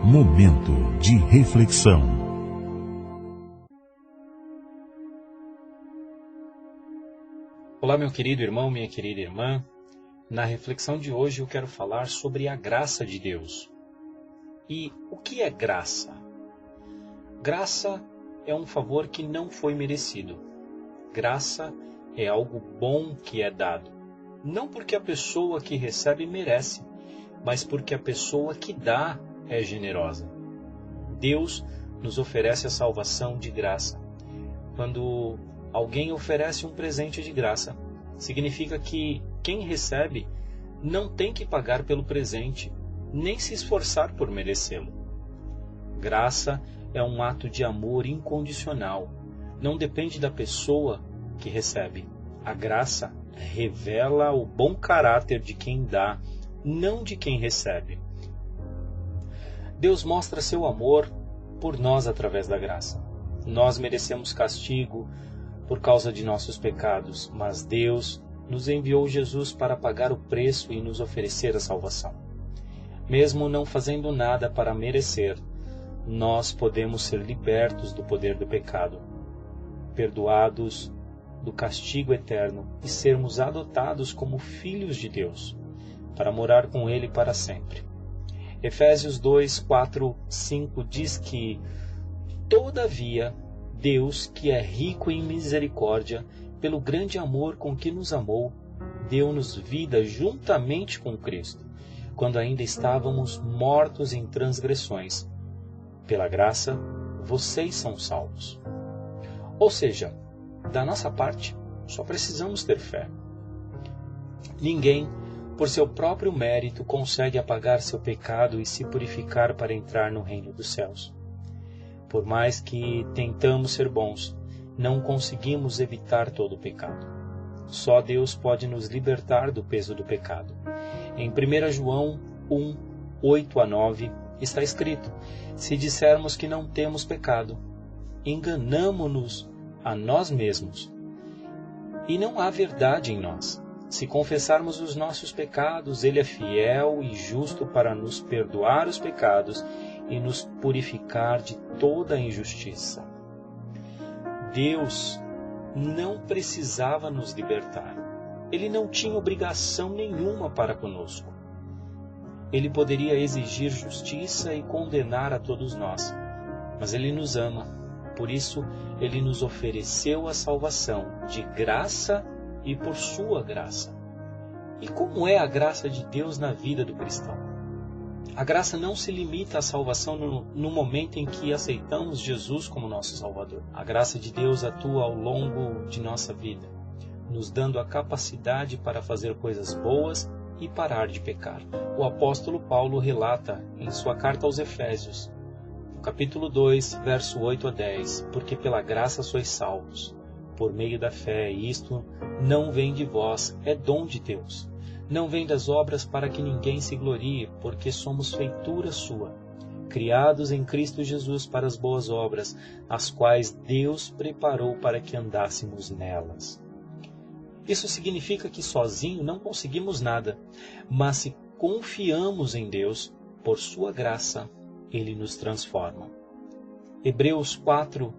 Momento de reflexão. Olá, meu querido irmão, minha querida irmã. Na reflexão de hoje eu quero falar sobre a graça de Deus. E o que é graça? Graça é um favor que não foi merecido. Graça é algo bom que é dado. Não porque a pessoa que recebe merece, mas porque a pessoa que dá é generosa. Deus nos oferece a salvação de graça. Quando alguém oferece um presente de graça, significa que quem recebe não tem que pagar pelo presente, nem se esforçar por merecê-lo. Graça é um ato de amor incondicional. Não depende da pessoa que recebe. A graça revela o bom caráter de quem dá, não de quem recebe. Deus mostra seu amor por nós através da graça. Nós merecemos castigo por causa de nossos pecados, mas Deus nos enviou Jesus para pagar o preço e nos oferecer a salvação. Mesmo não fazendo nada para merecer, nós podemos ser libertos do poder do pecado, perdoados do castigo eterno e sermos adotados como filhos de Deus, para morar com Ele para sempre. Efésios 2, 4, 5 diz que, todavia, Deus, que é rico em misericórdia, pelo grande amor com que nos amou, deu-nos vida juntamente com Cristo, quando ainda estávamos mortos em transgressões. Pela graça, vocês são salvos. Ou seja, da nossa parte, só precisamos ter fé. Ninguém, por seu próprio mérito, consegue apagar seu pecado e se purificar para entrar no reino dos céus. Por mais que tentamos ser bons, não conseguimos evitar todo o pecado. Só Deus pode nos libertar do peso do pecado. Em 1 João 1, 8 a 9, está escrito: se dissermos que não temos pecado, enganamo-nos a nós mesmos, e não há verdade em nós. Se confessarmos os nossos pecados, Ele é fiel e justo para nos perdoar os pecados e nos purificar de toda a injustiça. Deus não precisava nos libertar. Ele não tinha obrigação nenhuma para conosco. Ele poderia exigir justiça e condenar a todos nós, mas Ele nos ama. Por isso, Ele nos ofereceu a salvação de graça e por sua graça. E como é a graça de Deus na vida do cristão? A graça não se limita à salvação no momento em que aceitamos Jesus como nosso Salvador. A graça de Deus atua ao longo de nossa vida, nos dando a capacidade para fazer coisas boas e parar de pecar. O apóstolo Paulo relata em sua carta aos Efésios, no capítulo 2, verso 8 a 10, porque pela graça sois salvos, por meio da fé, e isto não vem de vós, é dom de Deus. Não vem das obras para que ninguém se glorie, porque somos feitura sua, criados em Cristo Jesus para as boas obras, as quais Deus preparou para que andássemos nelas. Isso significa que sozinho não conseguimos nada, mas se confiamos em Deus, por sua graça, Ele nos transforma. Hebreus 4,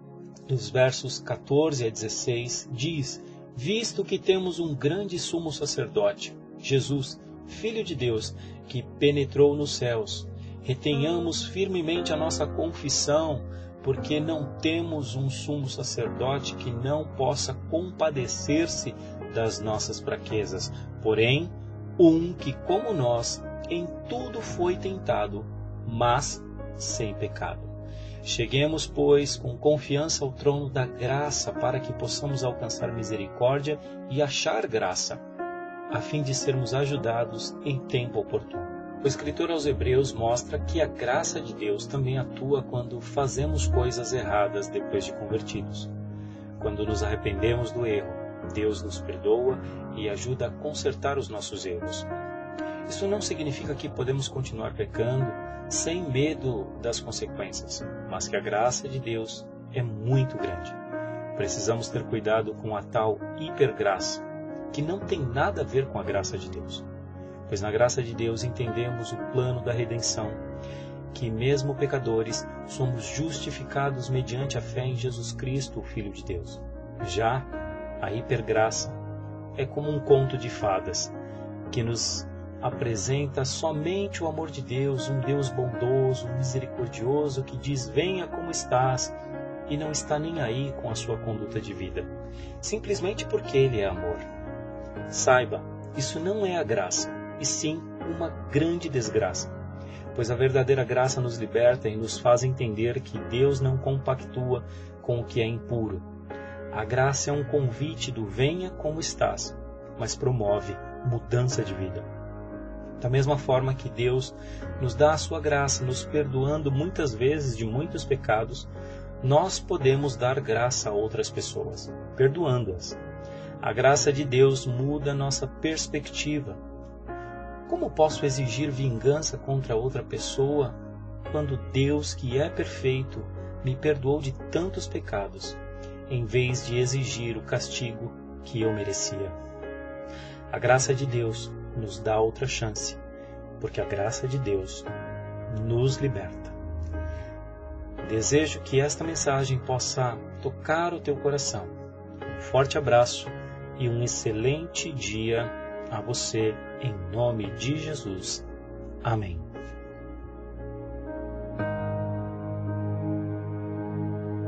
dos versos 14 a 16, diz: visto que temos um grande sumo sacerdote, Jesus, Filho de Deus, que penetrou nos céus, retenhamos firmemente a nossa confissão, porque não temos um sumo sacerdote que não possa compadecer-se das nossas fraquezas, porém, um que, como nós, em tudo foi tentado, mas sem pecado. Cheguemos, pois, com confiança ao trono da graça, para que possamos alcançar misericórdia e achar graça, a fim de sermos ajudados em tempo oportuno. O escritor aos Hebreus mostra que a graça de Deus também atua quando fazemos coisas erradas depois de convertidos. Quando nos arrependemos do erro, Deus nos perdoa e ajuda a consertar os nossos erros. Isso não significa que podemos continuar pecando sem medo das consequências, mas que a graça de Deus é muito grande. Precisamos ter cuidado com a tal hipergraça, que não tem nada a ver com a graça de Deus. Pois na graça de Deus entendemos o plano da redenção que mesmo pecadores somos justificados mediante a fé em Jesus Cristo, o Filho de Deus. Já a hipergraça é como um conto de fadas que nos apresenta somente o amor de Deus, um Deus bondoso, misericordioso, que diz: venha como estás, e não está nem aí com a sua conduta de vida, simplesmente porque Ele é amor. Saiba, isso não é a graça, e sim uma grande desgraça, pois a verdadeira graça nos liberta e nos faz entender que Deus não compactua com o que é impuro. A graça é um convite do venha como estás, mas promove mudança de vida. Da mesma forma que Deus nos dá a sua graça, nos perdoando muitas vezes de muitos pecados, nós podemos dar graça a outras pessoas, perdoando-as. A graça de Deus muda nossa perspectiva. Como posso exigir vingança contra outra pessoa quando Deus, que é perfeito, me perdoou de tantos pecados, em vez de exigir o castigo que eu merecia? A graça de Deus nos dá outra chance, porque a graça de Deus nos liberta. Desejo que esta mensagem possa tocar o teu coração. Um forte abraço e um excelente dia a você, em nome de Jesus. Amém.